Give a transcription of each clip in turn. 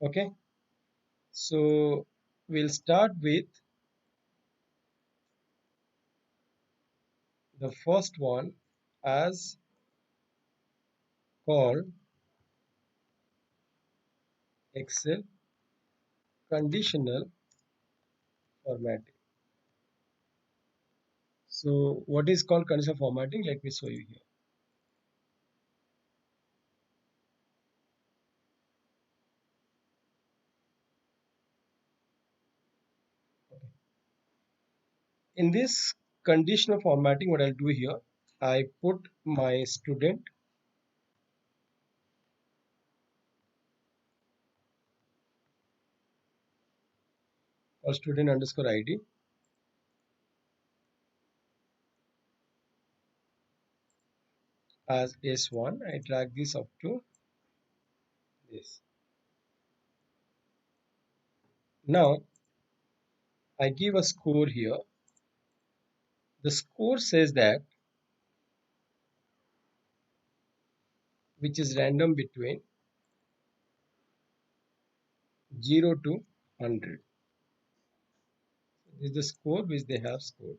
Okay, so we'll start with the first one as called Excel conditional formatting. So what is called conditional formatting? Let me show you here. In this conditional formatting, what I'll do here, I put my student or student underscore ID as S1. I drag this up to this. Now I give a score here. The score says that which is random between 0 to 100. This is the score which they have scored.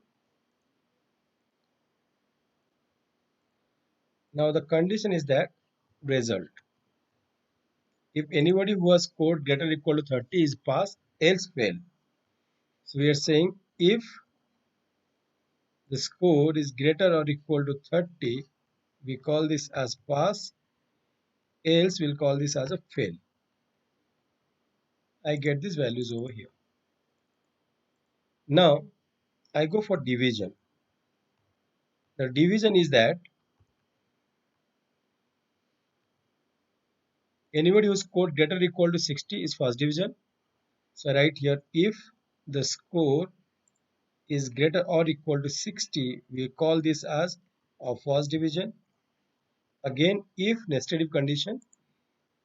Now the condition is that result. If anybody who has scored greater or equal to 30 is pass, else fail. So we are saying if the score is greater or equal to 30, we call this as pass, else we'll call this as a fail. I get these values over here. Now I go for division. The division is that anybody who scored greater or equal to 60 is first division. So I write here if the score is greater or equal to 60, we call this as a first division. Again, if nested if condition,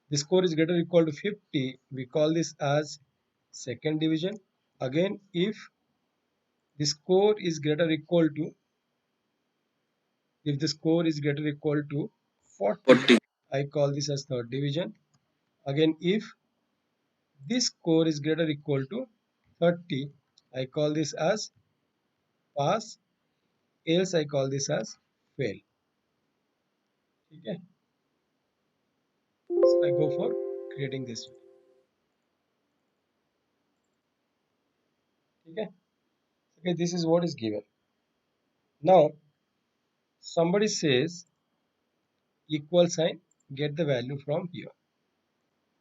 the score is greater or equal to 50, we call this as second division. Again, if the score is greater or equal to, if the score is greater or equal to 40, I call this as third division. Again, if this score is greater or equal to 30, I call this as pass, else I call this as fail. Okay, so I go for creating this. Okay, okay, this is what is given. Now somebody says equal sign, get the value from here.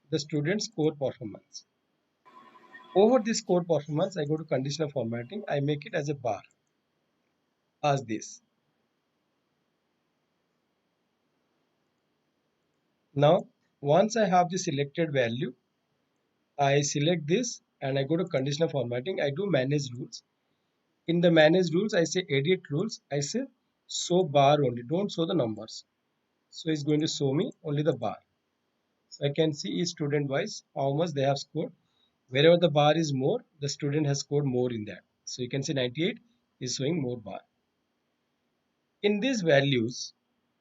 The student's core performance. Over this core performance, I go to conditional formatting. I make it as a bar, as this. Now, once I have the selected value, I select this and I go to conditional formatting. I do manage rules. In the manage rules, I say edit rules. I say show bar only. Don't show the numbers. So it's going to show me only the bar. So I can see each student wise how much they have scored. Wherever the bar is more, the student has scored more in that. So you can see 98 is showing more bar. In these values,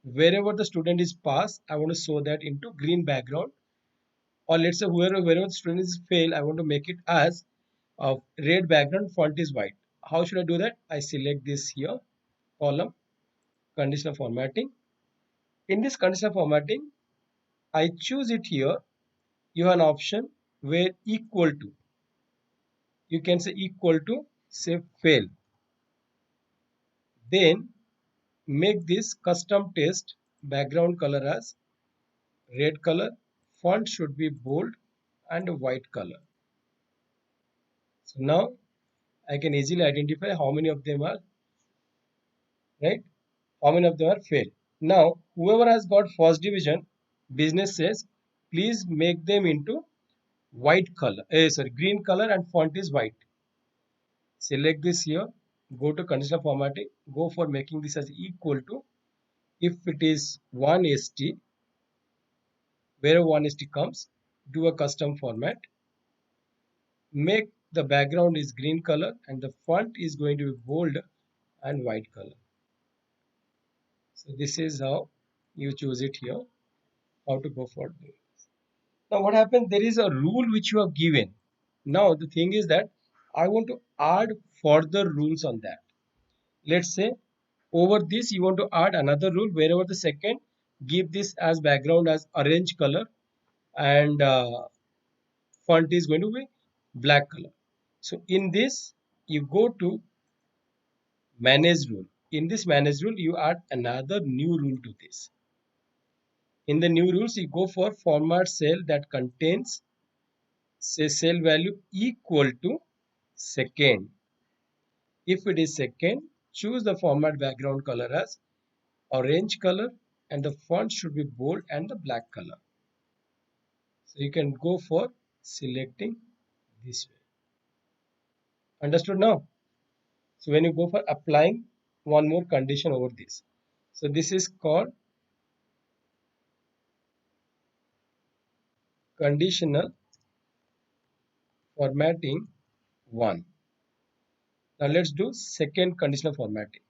wherever the student is pass, I want to show that into green background. Or let's say wherever the student is fail, I want to make it as a red background, font is white. How should I do that? I select this here, column, conditional formatting. In this conditional formatting, I choose it here. You have an option where equal to. You can say equal to, say fail. Then make this custom text background color as red color, font should be bold and a white color. So now I can easily identify how many of them are right, how many of them are fail. Now whoever has got first division, business says please make them into white color, sorry, green color and font is white. Select this here, go to conditional formatting, go for making this as equal to, if it is 1st, wherever 1st comes, do a custom format, make the background is green color and the font is going to be bold and white color. So this is how you choose it here, how to go for this. Now what happens? There is a rule which you have given. Now the thing is that I want to add further rules on that. Let's say over this you want to add another rule wherever the second, give this as background as orange color, and font is going to be black color. So in this you go to manage rule. In this manage rule you add another new rule to this. In the new rules you go for format cell that contains, say, cell value equal to second. If it is second, choose the format background color as orange color, and the font should be bold and the black color. So you can go for selecting this way. Understood now? So when you go for applying one more condition over this. So this is called conditional formatting 1. Now let's do second conditional formatting.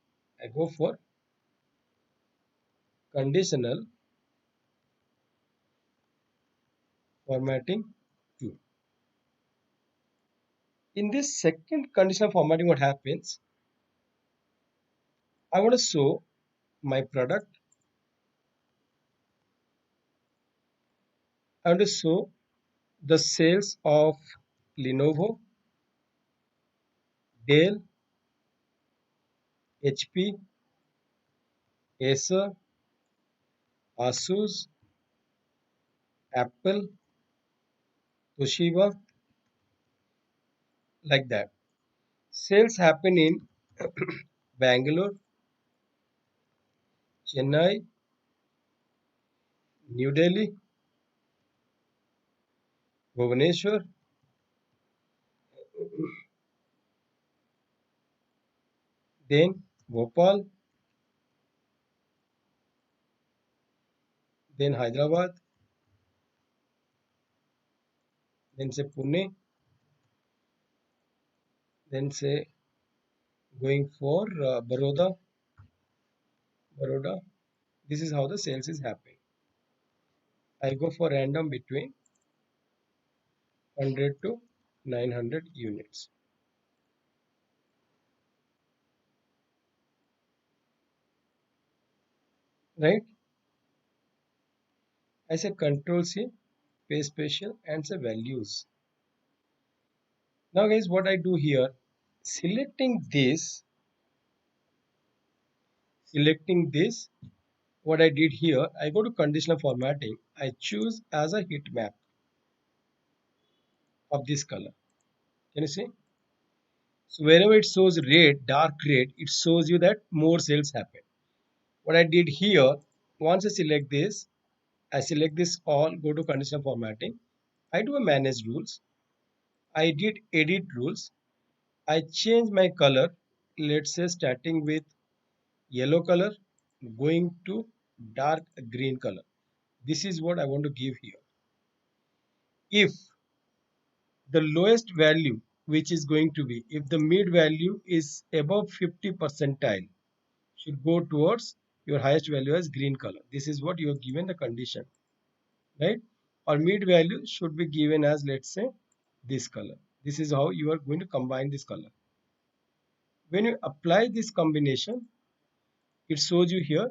I go for conditional formatting 2. In this second conditional formatting, what happens? I want to show my product. I want to show the sales of Lenovo, Dell, HP, Acer, Asus, Apple, Toshiba, like that. Sales happen in Bangalore, Chennai, New Delhi, Bhubaneswar, then Bhopal, then Hyderabad, then say Pune, then say going for Baroda. This is how the sales is happening. I go for random between 100 to 900 units. Right? I say Control C, paste special, and say values. Now guys, what I do here, selecting this, what I did here, I go to conditional formatting. I choose as a heat map of this color. Can you see? So wherever it shows red, dark red, it shows you that more sales happen. What I did here, once I select this all, go to conditional formatting. I do a manage rules. I did edit rules. I change my color. Let's say starting with yellow color, going to dark green color. This is what I want to give here. If the lowest value, which is going to be, if the mid value is above 50 percentile, should go towards your highest value as green color. This is what you have given the condition, right? Or mid value should be given as, let's say, this color. This is how you are going to combine this color. When you apply this combination, it shows you here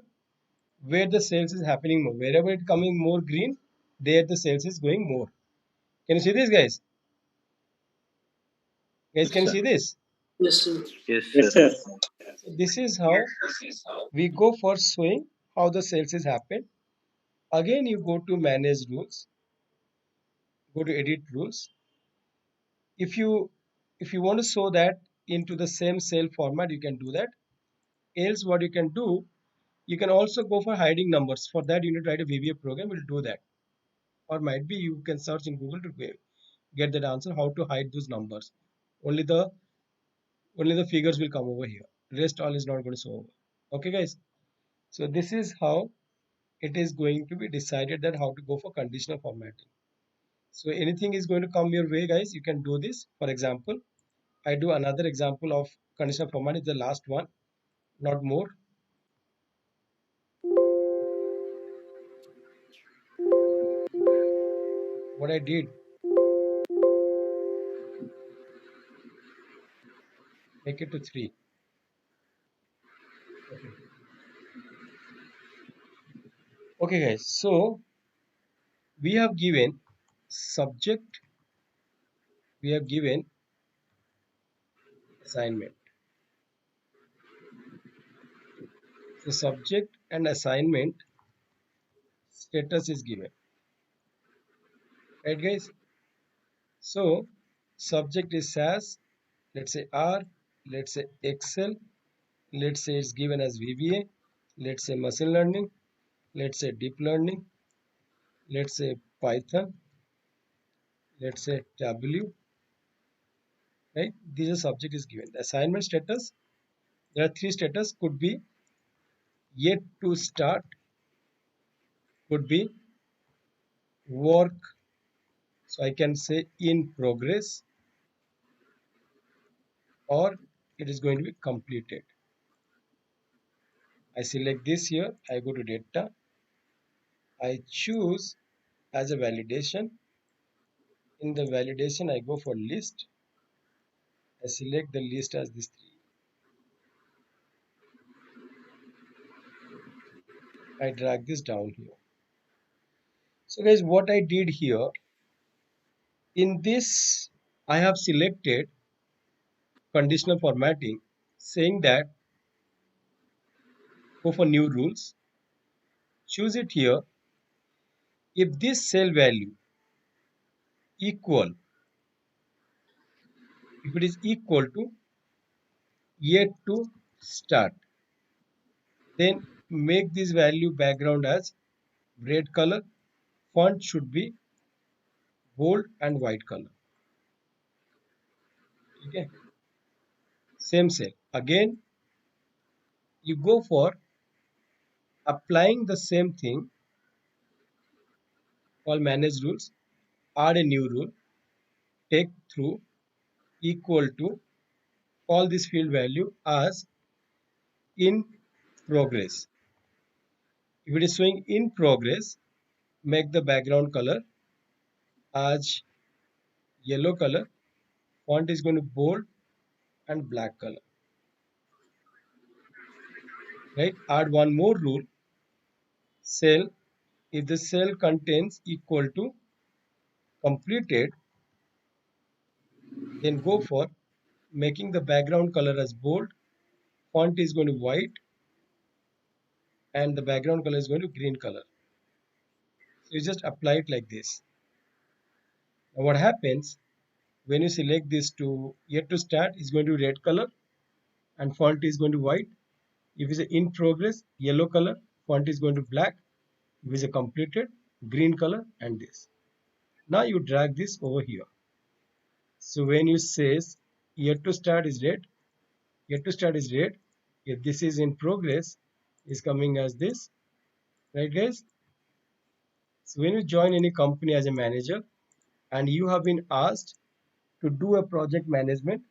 where the sales is happening more. Wherever it coming more green, there the sales is going more. Can you see this, guys? Guys, Yes, can you sir. see this? Yes, sir. Yes, Yes, sir. sir. So this is how we go for showing how the sales is happened. Again, you go to manage rules, go to edit rules. If you want to show that into the same cell format, you can do that. Else, what you can do, you can also go for hiding numbers. For that, you need to write a VBA program. Will do that. Or might be you can search in Google to get that answer how to hide those numbers. Only the figures will come over here. Rest all is not going to show over. Okay, guys. So this is how it is going to be decided that how to go for conditional formatting. So anything is going to come your way, guys. You can do this. For example, I do another example of conditional formatting. The last one, not more. what I did, make it to 3. Okay. Okay, guys. So we have given subject, we have given assignment. So subject and assignment status is given, right, guys? So subject is SAS, let's say R, let's say Excel, let's say it's given as VBA, let's say machine learning, let's say deep learning, let's say Python, let's say W, right? These are subject is given. The assignment status, there are 3 status, could be yet to start, could be work, so I can say in progress, or it is going to be completed. I select this here, I go to data, I choose as a validation. In the validation, I go for list. I select the list as this 3. I drag this down here. So guys, what I did here, in this, I have selected conditional formatting, saying that go for new rules, choose it here. If this cell value equal, if it is equal to yet to start, then make this value background as red color. Font should be bold and white color. Okay. Same cell. Again, you go for applying the same thing, called manage rules, add a new rule, take through equal to, call this field value as in progress. If it is showing in progress, make the background color as yellow color. Font is going to bold and black color. Right? Add one more rule. Cell. If the cell contains equal to completed, then go for making the background color as bold. Font is going to white and the background color is going to green color. So you just apply it like this. Now what happens when you select this to yet to start is going to be red color and font is going to white. If it's in progress, yellow color, font is going to black. If it's a completed, green color and this. Now you drag this over here. So when you says yet to start is red, yet to start is red. If this is in progress, is coming as this, right guys? So when you join any company as a manager and you have been asked to do a project management,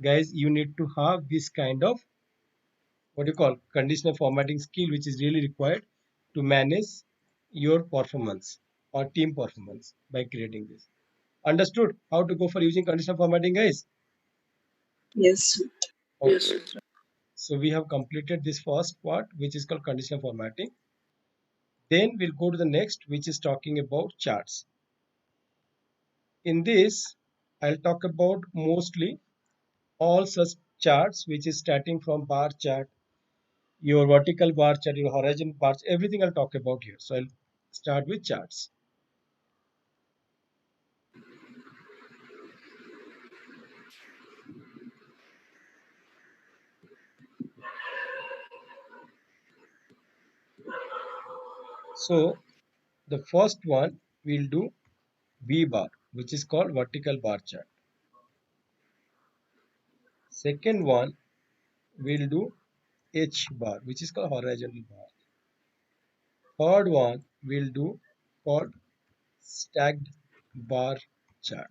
guys, you need to have this kind of what you call conditional formatting skill, which is really required to manage your performance or team performance by creating this. Understood how to go for using conditional formatting, guys? Yes. Okay. Yes. So we have completed this first part, which is called conditional formatting. Then we'll go to the next, which is talking about charts. In this, I'll talk about mostly all such charts, which is starting from bar chart, your vertical bar chart, your horizontal bars, everything I'll talk about here. So I'll start with charts. So the first one we'll do V bar, which is called vertical bar chart. Second one we'll do H bar, which is called horizontal bar. Third one we'll do called stacked bar chart.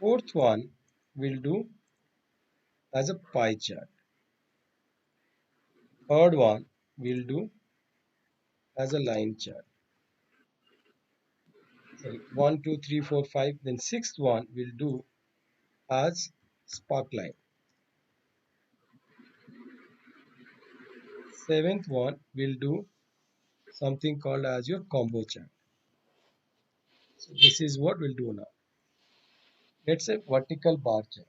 Fourth one we'll do as a pie chart. Third one we'll do as a line chart. sorry, 1, 2, 3, 4, 5. Then sixth one we'll do as sparkline. Seventh one we'll do something called as your combo chart. So this is what we'll do now. Let's say vertical bar chart.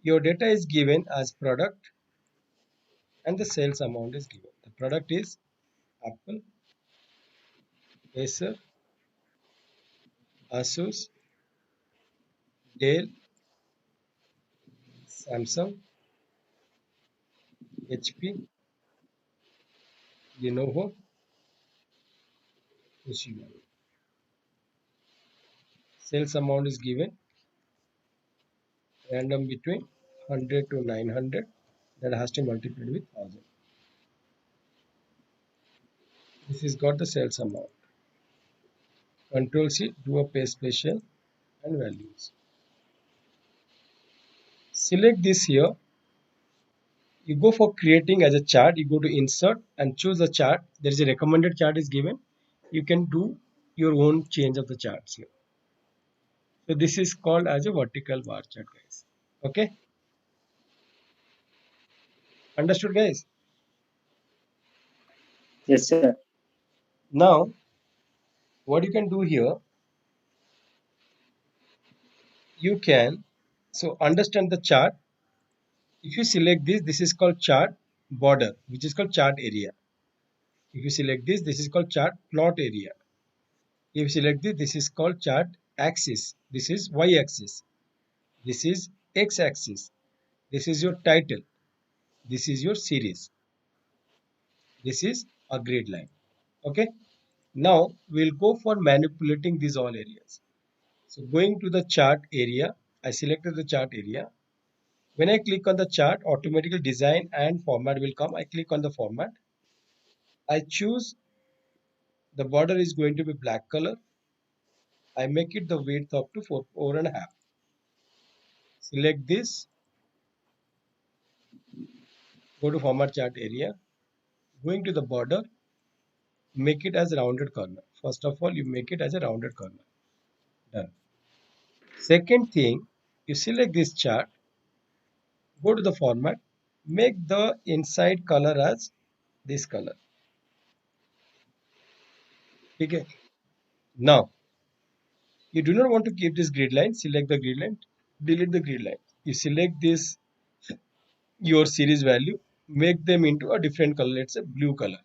Your data is given as product and the sales amount is given. The product is Apple, Acer, Asus, Dell, Samsung, HP, Lenovo, Toshiba. Sales amount is given random between 100 to 900, that has to multiply with 1000. This is got the sales amount. Control C, do a paste special and values. Select this here. You go for creating as a chart. You go to insert and choose a chart. There is a recommended chart is given. You can do your own change of the charts here. So this is called as a vertical bar chart, guys. Okay, understood, guys? Yes, sir. Now, what you can do here, you can understand the chart. If you select this, this is called chart border, which is called chart area. If you select this, this is called chart plot area. If you select this, this is called chart axis. This is y axis. This is x axis. This is your title. This is your series. This is a grid line. Okay. Now we'll go for manipulating these all areas. So going to the chart area, I selected the chart area. When I click on the chart, automatically design and format will come. I click on the format. I choose the border is going to be black color. I make it the width up to 4.5. Select this, go to format chart area. Going to the border, make it as rounded corner. First of all, you make it as a rounded corner. Done. Second thing, you select this chart, go to the format, make the inside color as this color. Okay. Now, you do not want to keep this grid line, select the grid line, delete the grid line. You select this, your series value, make them into a different color, let's say blue color.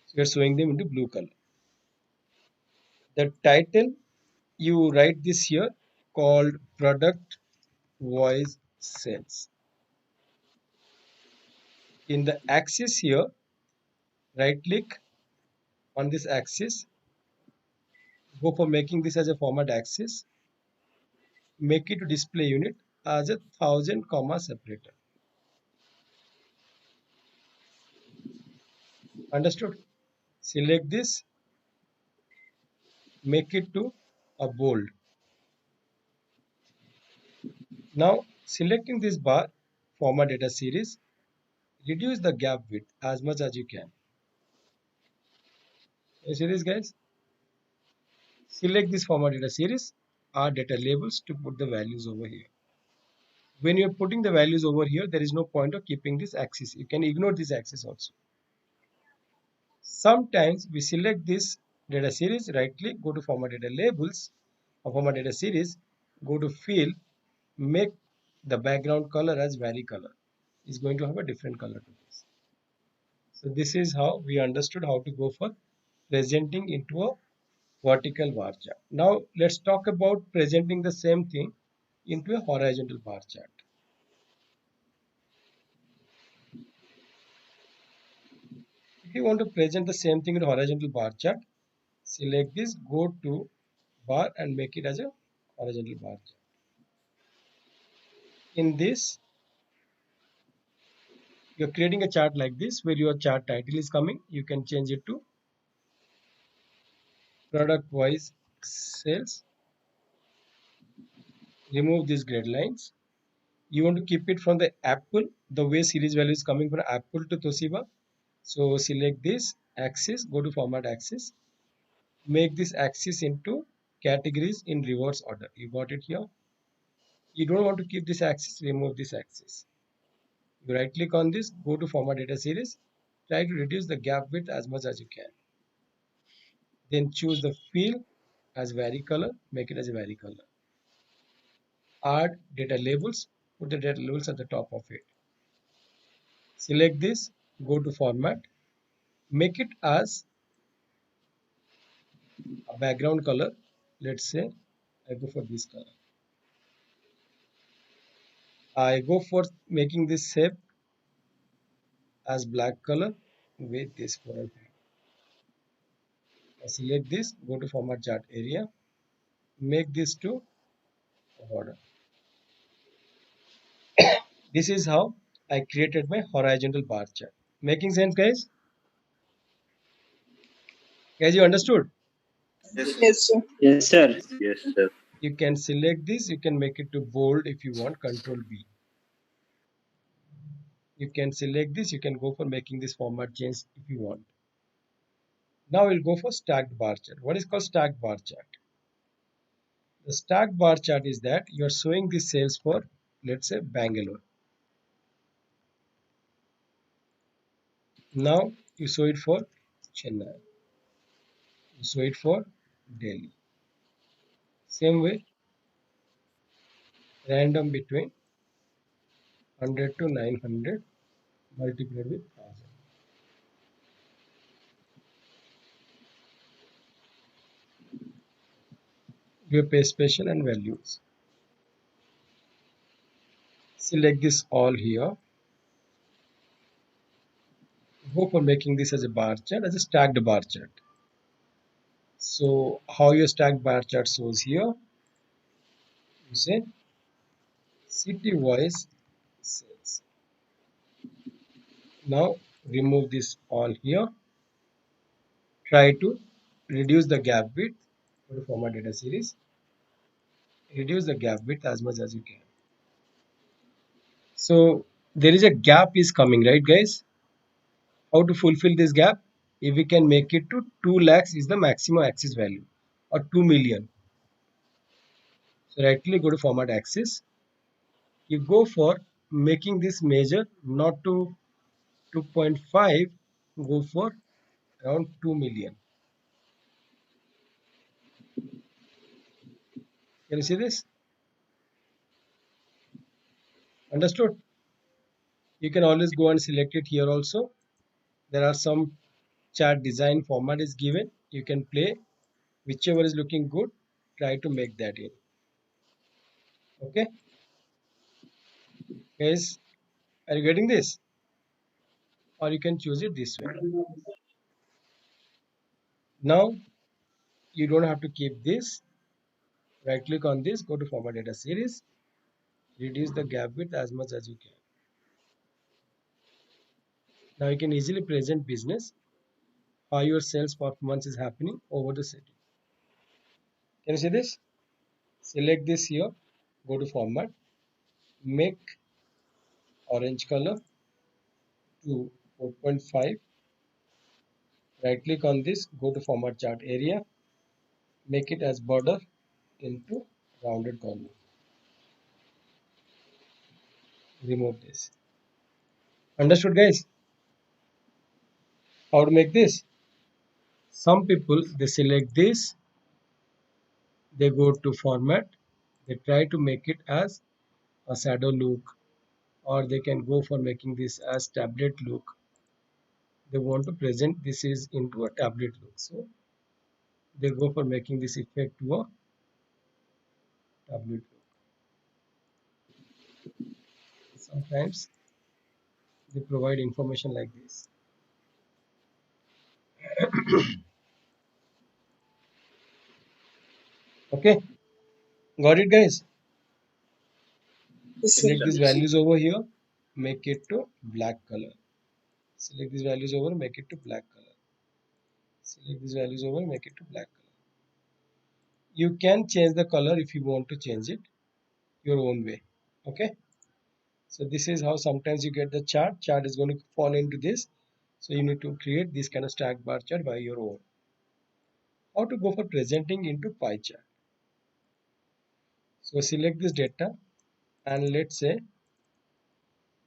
So you're showing them into blue color. The title, you write this here called product voice sales. In the axis here, right click on this axis, go for making this as a format axis, make it to display unit as a 1000 comma separator. Understood? Select this, make it to a bold. Now selecting this bar, format data series, reduce the gap width as much as you can. You see this, guys? Select this format data series, add data labels to put the values over here. When you're putting the values over here, there is no point of keeping this axis. You can ignore this axis also. Sometimes we select this data series, right click, go to format data labels or format data series, go to fill, make the background color as vary color. It's going to have a different color to this. So this is how we understood how to go for presenting into a vertical bar chart. Now let's talk about presenting the same thing into a horizontal bar chart. If you want to present the same thing in a horizontal bar chart, select this, go to bar and make it as a horizontal bar chart. In this, you're creating a chart like this where your chart title is coming. You can change it to product wise sales. Remove these grid lines. You want to keep it from the Apple, the way series value is coming from Apple to Toshiba. So select this axis, go to format axis. make this axis into categories in reverse order. You got it here? You don't want to keep this axis, remove this axis. You right click on this, go to format data series, try to reduce the gap width as much as you can. Then choose the fill as vari-color, make it as a vari-color. Add data labels, put the data labels at the top of it. Select this, go to format, make it as a background color. Let's say I go for this color. I go for making this shape as black color with this coral. I select this, go to format chart area, make this to a border. This is how I created my horizontal bar chart. Making sense, guys? Guys, you understood? Yes, sir. Yes, sir. Yes, sir. You can select this, you can make it to bold if you want, Control B. You can select this, you can go for making this format change if you want. Now we'll go for stacked bar chart. What is called stacked bar chart? The stacked bar chart is that you are showing the sales for, let's say, Bangalore. Now you show it for Chennai. You show it for Delhi. Same way, random between 100 to 900 multiplied with 1000. You pay special and values. Select this all here. Go for making this as a bar chart, as a stacked bar chart. So how your stacked bar chart shows here, you say city wise sales. Now remove this all here. Try to reduce the gap width. Go to format data series. Reduce the gap width as much as you can. So there is a gap is coming, right, guys? How to fulfill this gap? If we can make it to 2 lakhs is the maximum axis value, or 2 million. So right click, go to format axis. You go for making this measure not to 2.5, go for around 2 million. Can you see this? Understood? You can always go and select it here also. There are some chart design format is given. You can play whichever is looking good. Try to make that in. Okay, guys, are you getting this? Or you can choose it this way. Now you don't have to keep this. Right click on this, go to format data series, reduce the gap width as much as you can. Now you can easily present business, how your sales performance is happening over the city. Can you see this? Select this here, go to format, make orange color to 4.5. Right click on this, go to format chart area, make it as border into rounded corner. Remove this. Understood, guys? How to make this? Some people they select this, they go to format, they try to make it as a shadow look, or they can go for making this as tablet look. They want to present this is into a tablet look, so they go for making this effect to a tablet look. Sometimes they provide information like this. Okay, got it, guys? Yes, sir. Select these values over here, make it to black color. Select these values over, make it to black color. Select these values over, make it to black color. You can change the color if you want to change it your own way. Okay, so this is how sometimes you get the chart is going to fall into this, so you need to create this kind of stack bar chart by your own. how to go for presenting into pie chart. So select this data and let's say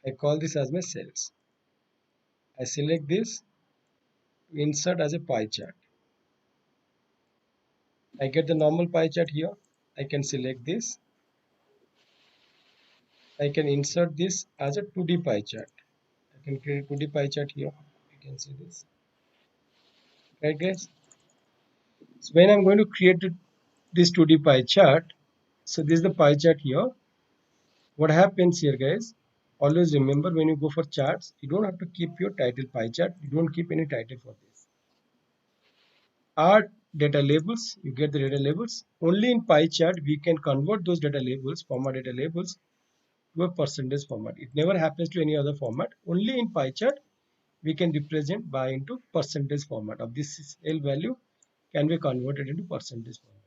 I call this as my sales. I select this to insert as a pie chart. I get the normal pie chart here. I can select this. I can insert this as a 2D pie chart. I can create a 2D pie chart here. You can see this. Right, guys? So when I'm going to create this 2D pie chart, so this is the pie chart here. What happens here, guys? Always remember when you go for charts, you don't have to keep your title pie chart. You don't keep any title for this. Our data labels, you get the data labels. Only in pie chart we can convert those data labels, format data labels, to a percentage format. It never happens to any other format. Only in pie chart we can represent by into percentage format of this L value can be converted into percentage format.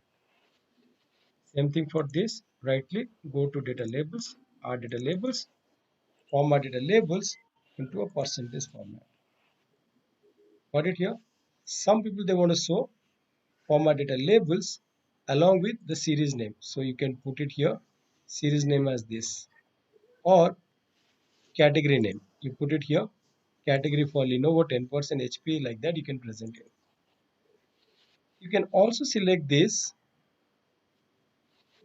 Same thing for this. Right click, go to data labels, add data labels, format data labels into a percentage format. Got it here? Some people they want to show format data labels along with the series name. So you can put it here, series name as this, or category name. You put it here, category for Lenovo 10% HP, like that you can present it. You can also select this,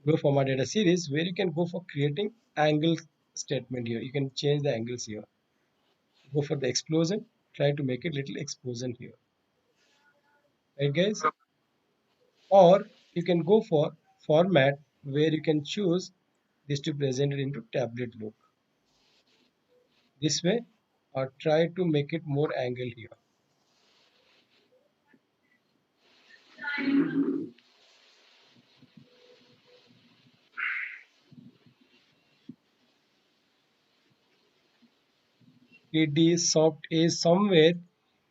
go format data series, where you can go for creating angle statement here. You can change the angles here. Go for the explosion, try to make it little explosion here. Right, guys? Or you can go for format where you can choose this to present it into tablet look. This way, or try to make it more angle here. It is soft is somewhere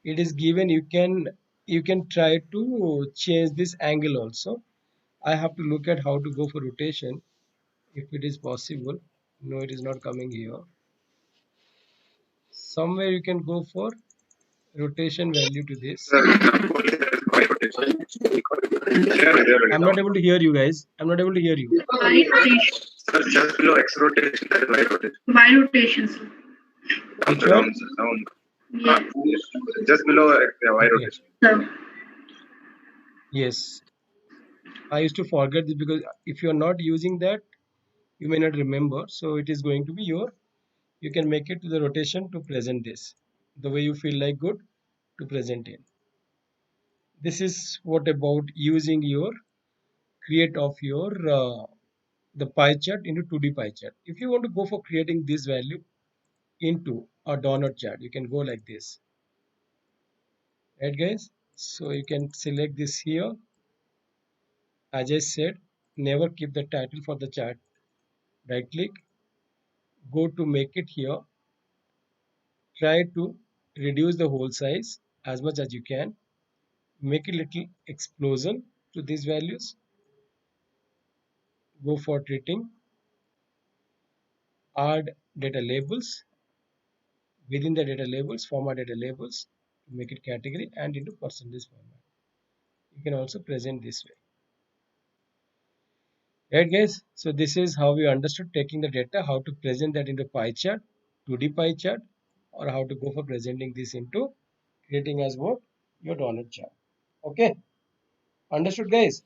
it is given, you can try to change this angle also. I have to look at how to go for rotation if it is possible. No, it is not coming here. Somewhere you can go for rotation value to this. I'm not able to hear you guys. I'm not able to hear you. Y rotation. Sir, just below X rotation, that is Y rotation. Y rotation, sir. Which one? Down. Yes, Just below Y Okay. rotation. sir. Yes. I used to forget this because if you are not using that, you may not remember. So it is going to be you can make it to the rotation to present this the way you feel like good to present in. This is what about using your create of your the pie chart into 2D pie chart. If you want to go for creating this value into a donut chart, you can go like this. Right, guys? So you can select this here. As I said, never keep the title for the chart. Right click, go to make it here. Try to reduce the whole size as much as you can. Make a little explosion to these values. Go for treating. Add data labels. Within the data labels, format data labels to make it category and into percentage format. You can also present this way. Right, guys? So this is how we understood taking the data, how to present that into pie chart, 2D pie chart, or how to go for presenting this into creating as what? Your donut chart. Okay, understood, guys?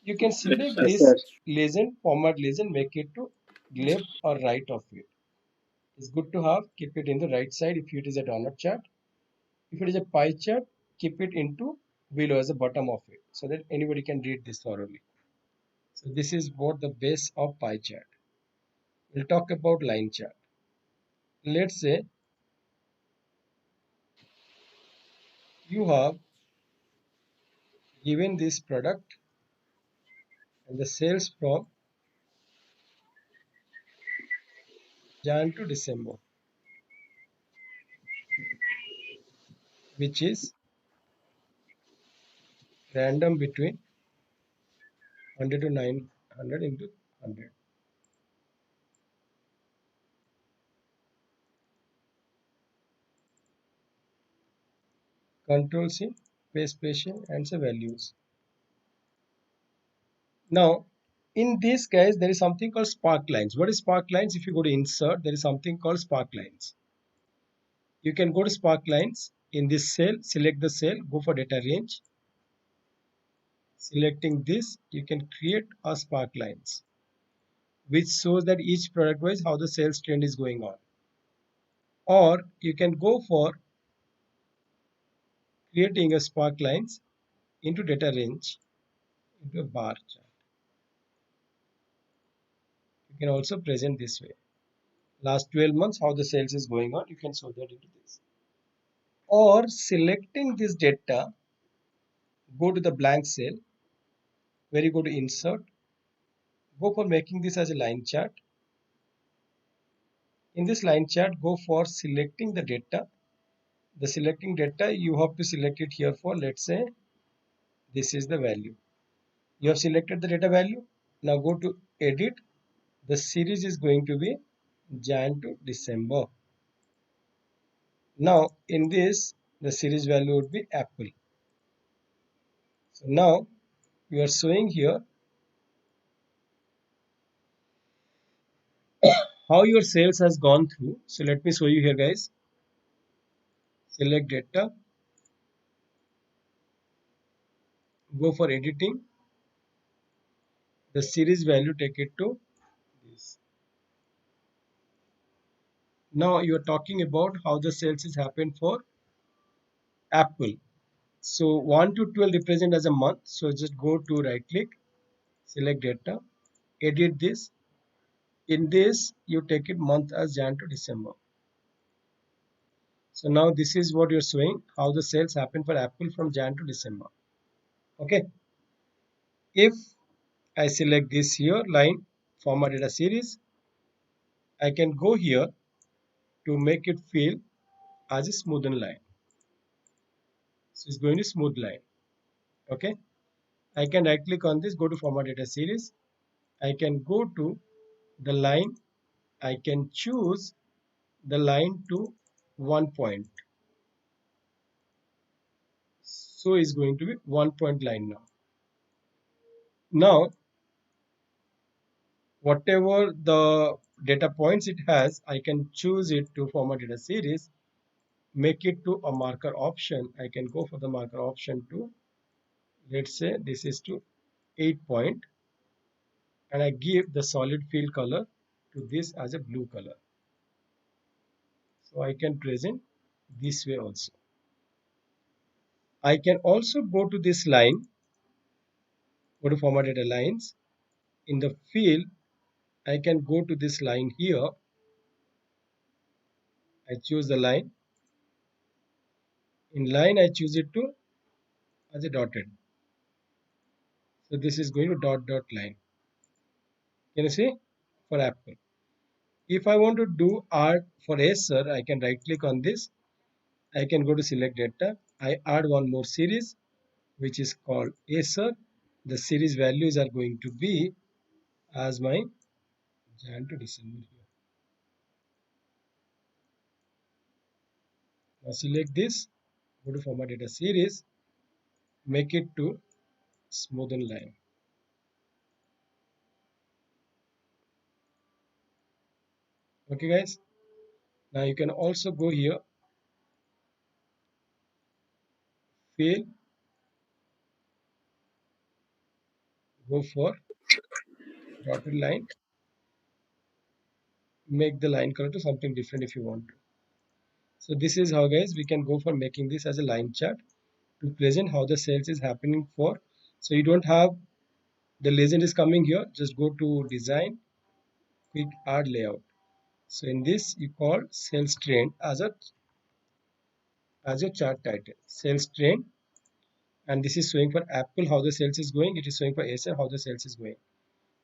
You can select Yes, this legend, format legend, make it to left or right of it. It's good to have, keep it in the right side if it is a donut chart. If it is a pie chart, keep it into below as the bottom of it so that anybody can read this thoroughly. So this is what the base of pie chart. We'll talk about line chart. Let's say you have given this product and the sales from Jan to December, which is random between 100 to 900 into 100. Control C. paste patient and say values. Now in this guys there is something called spark lines. What is spark lines? If you go to insert, there is something called spark lines. You can go to spark lines in this cell, select the cell, go for data range. Selecting this, you can create a spark lines which shows that each product wise how the sales trend is going on. Or you can go for creating a spark lines into data range into a bar chart. You can also present this way. Last 12 months how the sales is going on, you can show that into this. Or selecting this data, go to the blank cell where you go to insert, go for making this as a line chart. In this line chart, go for selecting the data. The selecting data, you have to select it here for, let's say, this is the value. You have selected the data value. Now go to edit. The series is going to be Jan to December. Now in this, the series value would be Apple. So now you are showing here how your sales has gone through. So let me show you here guys. Select data, go for editing, the series value, take it to this. Now you are talking about how the sales is happened for Apple. So 1 to 12 represent as a month. So just go to right click, select data, edit this. In this you take it month as Jan to December. So now this is what you're showing, how the sales happen for Apple from Jan to December. Okay. If I select this here line, format data series, I can go here to make it feel as a smoothen line. So it's going to smooth line. Okay. I can right click on this, go to format data series. I can go to the line. I can choose the line to 1 point. So it's going to be 1 point line now. Now, whatever the data points it has, I can choose it to format data series, make it to a marker option. I can go for the marker option to, let's say this is to 8 point, and I give the solid fill color to this as a blue color. So I can present this way also. I can also go to this line, go to format data lines. In the field, I can go to this line here. I choose the line. In line, I choose it to as a dotted. So this is going to dot dot line. Can you see? For Apple. If I want to do art for Acer, I can right click on this. I can go to select data. I add one more series, which is called Acer. The series values are going to be as my Jan to December here. Now select this, go to format data series, make it to smoothen line. Okay guys, now you can also go here, fill, go for dotted line, make the line color to something different if you want to. So this is how guys we can go for making this as a line chart to present how the sales is happening for. So you don't have the legend is coming here, just go to design, quick add layout. So in this you call sales trend as a chart title, sales trend, and this is showing for Apple how the sales is going. It is showing for Acer how the sales is going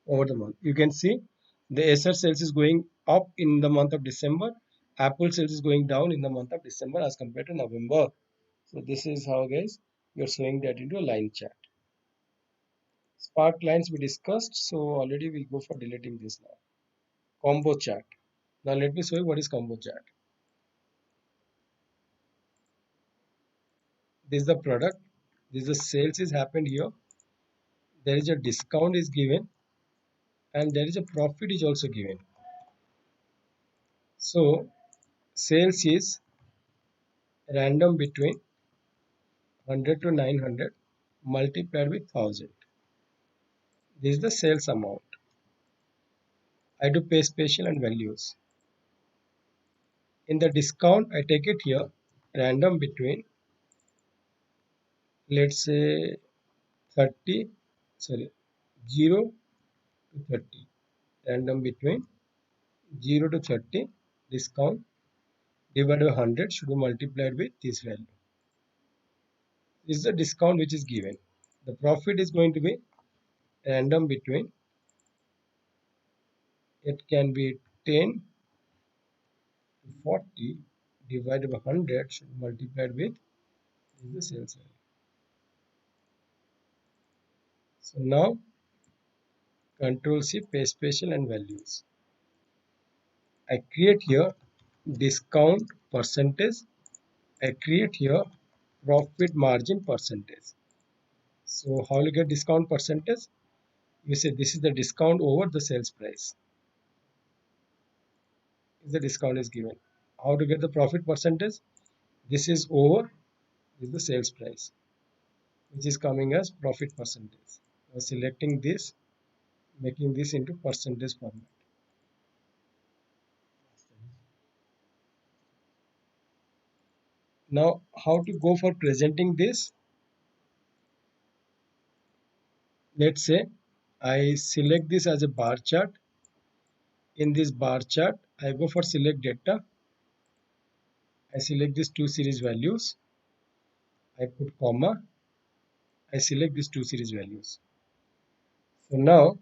over the month. You can see the Acer sales is going up in the month of December. Apple sales is going down in the month of December as compared to November. So this is how guys you're showing that into a line chart. Spark lines we discussed, so already we'll go for deleting this now. Combo chart. Now let me show you what is combo chart. This is the product. This is the sales is happened here. There is a discount is given, and there is a profit is also given. So sales is random between 100 to 900 multiplied with 1000. This is the sales amount. I do pay special and values. In the discount, I take it here random between, let's say 30, sorry, 0 to 30. Random between 0 to 30 discount divided by 100 should be multiplied with this value. This is the discount which is given. The profit is going to be random between, it can be 10 to 40 divided by 100 should be multiplied with this is the sales value. So now Control C, pay special and values. I create here discount percentage. I create here profit margin percentage. So how you get discount percentage? You say this is the discount over the sales price. If the discount is given. How to get the profit percentage? This is over is the sales price, which is coming as profit percentage. So selecting this, making this into percentage format. Now how to go for presenting this? Let's say I select this as a bar chart. In this bar chart, I go for select data. I select these two series values. I put comma. I select these two series values. So now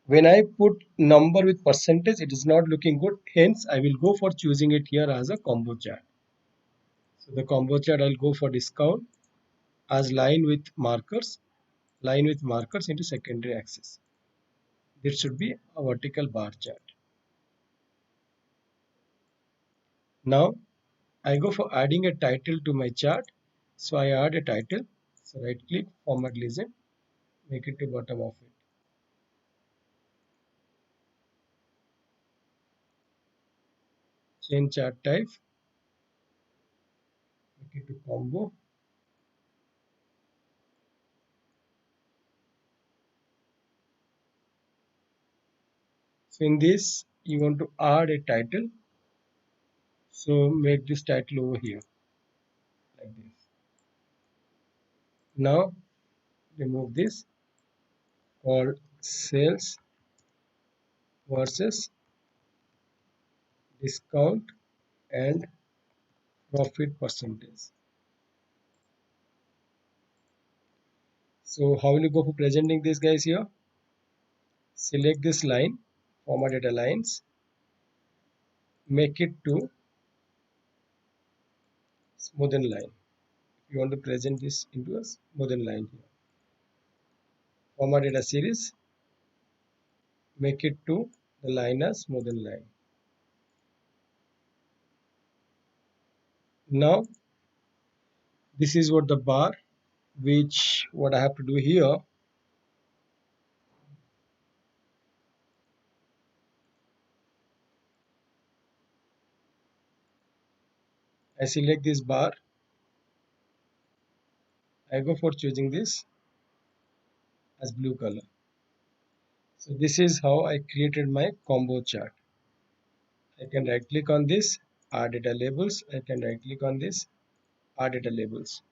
when I put number with percentage, it is not looking good. Hence, I will go for choosing it here as a combo chart. So the combo chart, I'll go for discount as line with markers into secondary axis. This should be a vertical bar chart. Now I go for adding a title to my chart. So I add a title. So right click, format legend, make it to bottom of it. Change chart type, make it to combo. So in this, you want to add a title. So make this title over here, like this. Now remove this, called sales versus discount and profit percentage. So how will you go for presenting this, guys? Here select this line, format data lines, make it to smoothen line. If you want to present this into a smoothen line here, format data series, make it to the line as smoothen line. Now this is what the bar, which what I have to do here, I select this bar, I go for choosing this as blue color. So this is how I created my combo chart. I can right click on this, add data labels. I can right click on this, add data labels.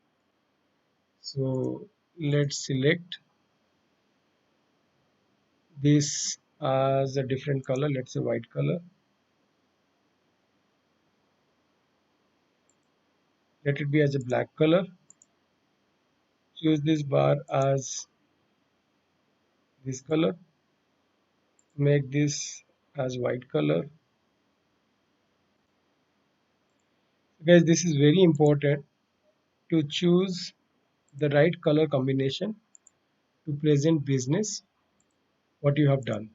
So let's select this as a different color, let's say white color. Let it be as a black color. Choose this bar as this color. Make this as white color. Guys, this is very important to choose the right color combination to present business what you have done.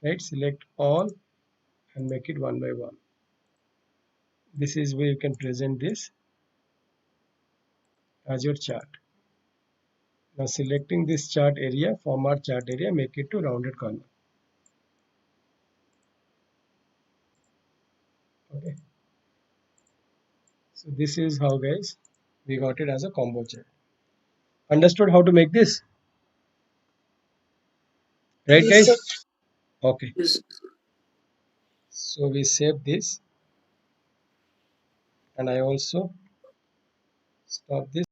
Right, select all and make it one by one. This is where you can present this. as your chart. Now selecting this chart area, format chart area, make it to rounded corner. Okay. So this is how, guys, we got it as a combo chart. Understood how to make this? Right, Yes, guys? sir. Okay. Yes. So we save this, and I also stop this.